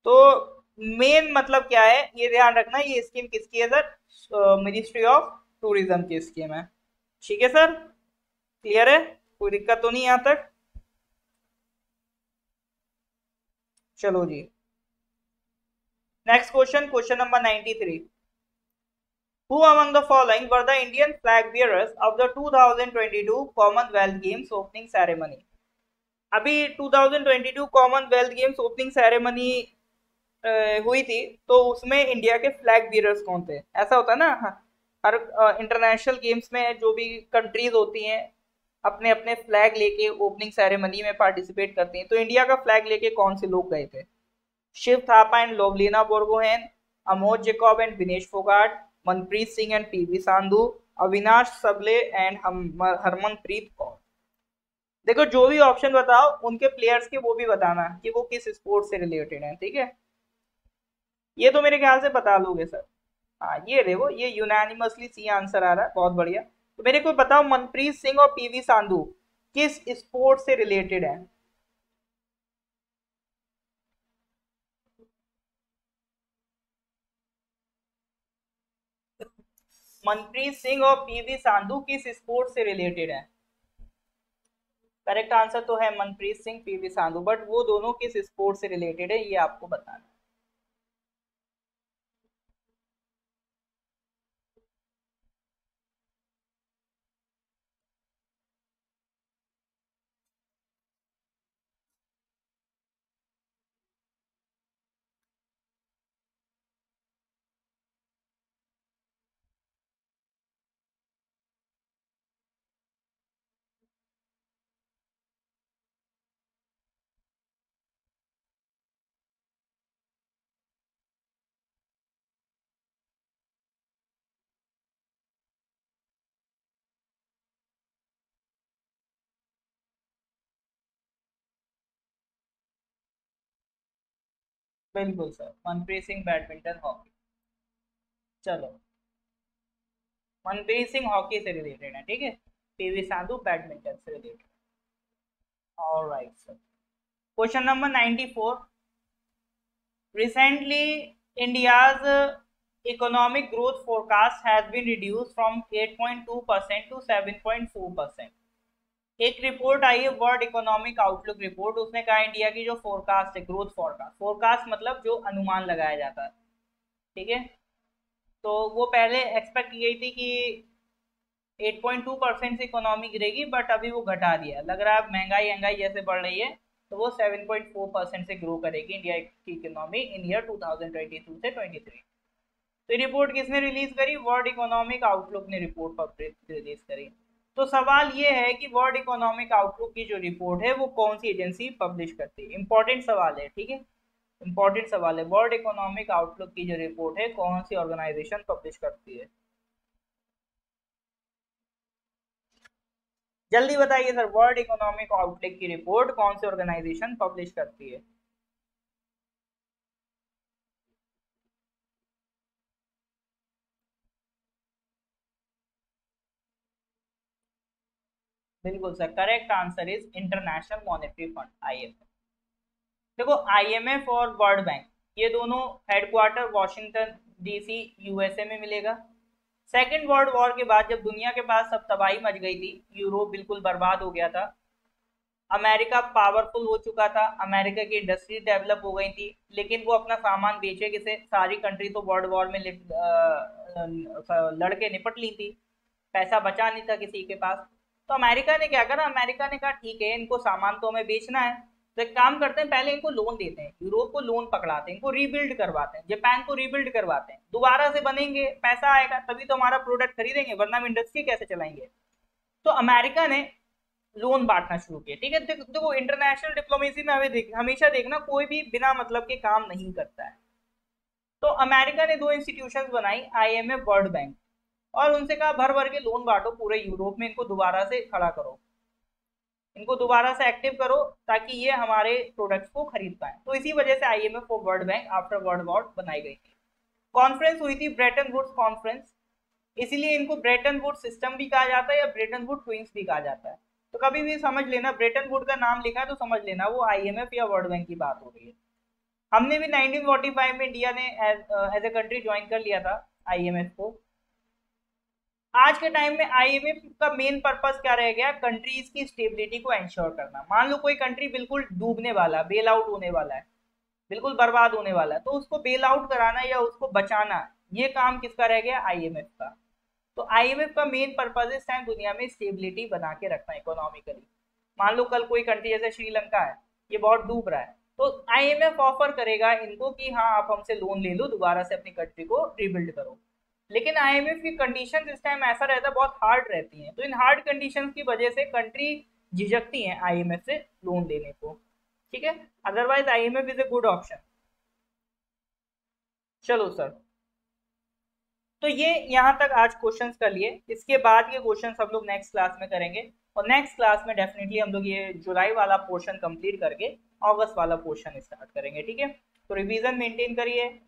तो मेन मतलब क्या है ये ध्यान रखना, ये स्कीम किसकी है सर? मिनिस्ट्री ऑफ टूरिज्म की स्कीम है। ठीक है सर, क्लियर है, कोई दिक्कत तो नहीं यहां तक? चलो जी, next question, question number 93। Who among the following were the Indian flag bearers of the 2022 Commonwealth Games opening ceremony? अभी 2022 कॉमनवेल्थ गेम्स ओपनिंग सेरेमनी हुई थी, तो उसमें इंडिया के फ्लैग बीयरर्स कौन थे? ऐसा होता है ना, हर इंटरनेशनल गेम्स में जो भी कंट्रीज होती हैं अपने अपने फ्लैग लेके ओपनिंग सेरेमनी में पार्टिसिपेट करती हैं, तो इंडिया का फ्लैग लेके कौन से लोग गए थे? Shiva Thapa and Lovlina Borgohain, Amod Jacob and Vinesh Phogat, Manpreet Singh and PV Sindhu, Avinash Sable and Harmanpreet Kaur. देखो जो भी ऑप्शन बताओ उनके प्लेयर्स के वो भी बताना कि वो किस स्पोर्ट से रिलेटेड है, ठीक है? ये तो मेरे ख्याल से बता लोगे सर। हाँ ये देखो, ये यूनानिमसली सी आंसर आ रहा है, बहुत बढ़िया। तो मेरे को बताओ मनप्रीत सिंह और पीवी संधू किस स्पोर्ट से रिलेटेड है? मनप्रीत सिंह और पीवी संधू किस स्पोर्ट से रिलेटेड है? करेक्ट आंसर तो है मनप्रीत सिंह, पीवी संधू, बट वो दोनों किस स्पोर्ट से रिलेटेड है ये आपको बताना है। बिल्कुल sir, Manpreet Singh badminton hockey. चलो, मनप्रीत सिंह हॉकी से रिलेटेड है, ठीक है, पीवी संधू बैडमिंटन से related. Alright sir, question number 94। Recently, India's economic growth forecast has been reduced from 8.2% to 7.4%। एक रिपोर्ट आई है, वर्ल्ड इकोनॉमिक आउटलुक रिपोर्ट, उसने कहा इंडिया की जो फोरकास्ट है, ग्रोथ फोरकास्ट, फोरकास्ट मतलब जो अनुमान लगाया जाता है, ठीक है, तो वो पहले एक्सपेक्ट की गई थी कि 8.2% से इकोनॉमी गिरेगी, बट अभी वो घटा दिया, लग रहा है महंगाई महंगाई जैसे बढ़ रही है तो वो 7.4% से ग्रो करेगी इंडिया की इकोनॉमी इन ईयर 2022 से 23। तो ये रिपोर्ट किसने रिलीज करी? वर्ल्ड इकोनॉमिक आउटलुक ने रिपोर्ट रिलीज करी। तो सवाल ये है कि वर्ल्ड इकोनॉमिक आउटलुक की जो रिपोर्ट है वो कौन सी एजेंसी पब्लिश करती है? इंपॉर्टेंट सवाल है, ठीक है, इंपॉर्टेंट सवाल है। वर्ल्ड इकोनॉमिक आउटलुक की जो रिपोर्ट है कौन सी ऑर्गेनाइजेशन पब्लिश करती है? जल्दी बताइए सर, वर्ल्ड इकोनॉमिक आउटलुक की रिपोर्ट कौन सी ऑर्गेनाइजेशन पब्लिश करती है? बिल्कुल sir, correct answer is international monetary fund, IMF. देखो आईएमएफ और वर्ल्ड बैंक ये दोनों हेडक्वार्टर वॉशिंगटन डीसी यूएसए में मिलेगा। सेकेंड वर्ल्ड वॉर के बाद जब दुनिया के पास सब तबाही मच गई थी, यूरोप बिल्कुल बर्बाद हो गया था, अमेरिका पावरफुल हो चुका था, अमेरिका की इंडस्ट्री डेवलप हो गई थी, लेकिन वो अपना सामान बेचे किसे? सारी कंट्री तो वर्ल्ड वॉर में लड़के निपट ली थी, पैसा बचा नहीं था किसी के पास। तो अमेरिका ने क्या करा? अमेरिका ने कहा ठीक है, इनको सामान तो हमें बेचना है, तो एक काम करते हैं, पहले इनको लोन देते हैं, यूरोप को लोन पकड़ाते हैं, इनको रीबिल्ड करवाते हैं, जापान को रीबिल्ड करवाते हैं, दोबारा से बनेंगे, पैसा आएगा तभी तो हमारा प्रोडक्ट खरीदेंगे, वरना हम इंडस्ट्री कैसे चलाएंगे? तो अमेरिका ने लोन बांटना शुरू किया, ठीक है। देखो इंटरनेशनल डिप्लोमेसी में हमेशा देखना, कोई भी बिना मतलब के काम नहीं करता है। तो अमेरिका ने दो इंस्टीट्यूशंस बनाई, आईएमएफ, वर्ल्ड बैंक, और उनसे कहा भर भर के लोन बांटो पूरे यूरोप में, इनको दोबारा से खड़ा करो, इनको दोबारा से एक्टिव करो, ताकि ये हमारे प्रोडक्ट्स को खरीद पाए। तो इसी वजह से आईएमएफ और world bank after world war बनाई गई थी। कॉन्फ्रेंस हुई थी ब्रेटन वुड्स कॉन्फ्रेंस, इसीलिए इनको ब्रेटन वुड सिस्टम भी कहा जाता है या ब्रेटन वुड ट्विंस भी कहा जाता है। तो कभी भी समझ लेना, ब्रेटन वुड का नाम लिखा है तो समझ लेना वो आईएमएफ या वर्ल्ड बैंक की बात हो रही है। हमने भी 1945 में इंडिया ने एज ए कंट्री ज्वाइन कर लिया था आईएमएफ को। आज के टाइम में आईएमएफ का मेन पर्पस क्या रह गया, कंट्रीज की स्टेबिलिटी को इंश्योर करना। मान लो कोई कंट्री बिल्कुल डूबने वाला, बेल आउट होने वाला है, बिल्कुल बर्बाद होने वाला है, तो उसको बेल आउट कराना या उसको बचाना, ये काम किसका रह गया, आईएमएफ का। तो आईएमएफ का मेन पर्पज इस टाइम दुनिया में स्टेबिलिटी बना के रखना इकोनॉमिकली। मान लो कल कोई कंट्री जैसे श्रीलंका है, ये बहुत डूब रहा है, तो आईएमएफ ऑफर करेगा इनको कि हाँ आप हमसे लोन ले लो, दोबारा से अपनी कंट्री को रिबिल्ड करो। लेकिन आईएमएफ की कंडीशन इस टाइम ऐसा रहता है, बहुत हार्ड रहती हैं, तो इन हार्ड कंडीशन की वजह से कंट्री झिझकती हैं आईएमएफ से लोन लेने को, ठीक है। Otherwise IMF is a good option. चलो सर, तो ये यहाँ तक आज क्वेश्चंस कर लिए, इसके बाद ये क्वेश्चंस हम लोग नेक्स्ट क्लास में करेंगे, और नेक्स्ट क्लास में डेफिनेटली हम लोग ये जुलाई वाला पोर्शन कंप्लीट करके अगस्त वाला पोर्शन स्टार्ट करेंगे, ठीक है। तो रिवीजन मेंटेन करिए,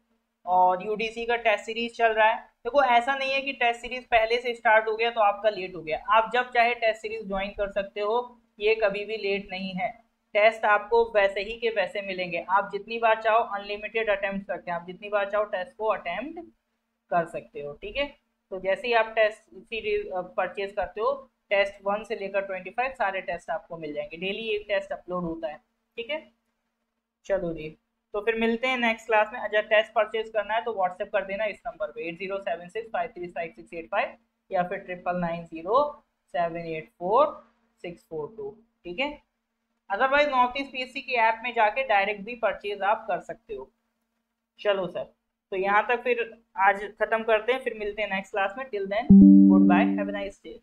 और यूडीसी का टेस्ट सीरीज चल रहा है। देखो ऐसा नहीं है कि टेस्ट सीरीज पहले से स्टार्ट हो गया तो आपका लेट हो गया, आप जब चाहे टेस्ट सीरीज ज्वाइन कर सकते हो, ये कभी भी लेट नहीं है। टेस्ट आपको वैसे ही के वैसे मिलेंगे, आप जितनी बार चाहो अनलिमिटेड अटेम्प्ट करते हैं, आप जितनी बार चाहो टेस्ट को अटेम्प्ट कर सकते हो, ठीक है। तो जैसे ही आप टेस्ट सीरीज परचेज करते हो, टेस्ट 1 से लेकर 25 सारे टेस्ट आपको मिल जाएंगे, डेली एक टेस्ट अपलोड होता है, ठीक है। चलो जी, तो फिर मिलते हैं नेक्स्ट क्लास में। अगर टेस्ट परचेज करना है तो व्हाट्सएप कर देना इस नंबर पे 8076535685, या फिर 9990784642, ठीक है। अदरवाइज नॉर्थ ईस्ट पीएससी की ऐप में जाके डायरेक्ट भी परचेज आप कर सकते हो। चलो सर, तो यहाँ तक फिर आज खत्म करते हैं, फिर मिलते हैं नेक्स्ट क्लास में। Till then goodbye, have a nice day.